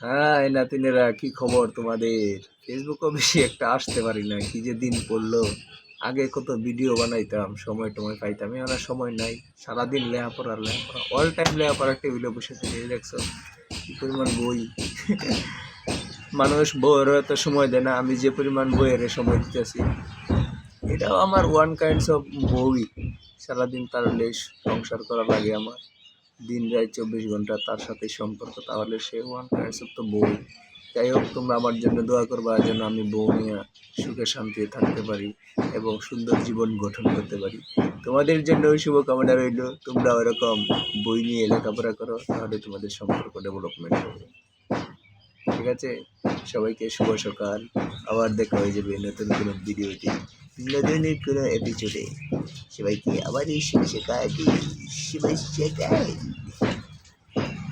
হ্যাঁ, নাতিনেরা কি খবর তোমাদের? ফেসবুকেও বেশি একটা আসতে পারি না, কি যে দিন পড়লো। আগে কত ভিডিও বানাইতাম, সময় পাইতাম, এখন আর সময় নাই। সারাদিন লেখাপড়া লেখাপড়া, অল টাইম লেখাপড়ার টেবিলে বসে থেকে দেখছো কি পরিমাণ বই। মানুষ বইয়ের এত সময় দেয় না, আমি যে পরিমাণ বইয়ের সময় দিতেছি, এটাও আমার ওয়ান কাইন্ডস অফ বই। সারাদিন তার লেশ সংসার করা লাগে আমার, দিন রাত 24 ঘন্টা তার সাথে সম্পর্ক, তাহলে সে ওয়ান কাইন্ডস অফ তো বউ। যাই হোক, তোমরা আমার জন্য দোয়া করবা যেন আমি বউ নিয়ে সুখে শান্তিতে থাকতে পারি এবং সুন্দর জীবন গঠন করতে পারি। তোমাদের জন্য শুভকামনা রইল, তোমরা ওরকম বই নিয়ে লেখাপড়া করো, তাহলে তোমাদের সম্পর্ক ডেভেলপমেন্ট হবে। ঠিক আছে, সবাইকে শুভ সকাল। আবার দেখা হয়ে যাবে নতুন কোনো ভিডিওতে, নতুন কোনো এপিসোডে। সবাইকে আবার শুভ সকাল, শুভ সকাল।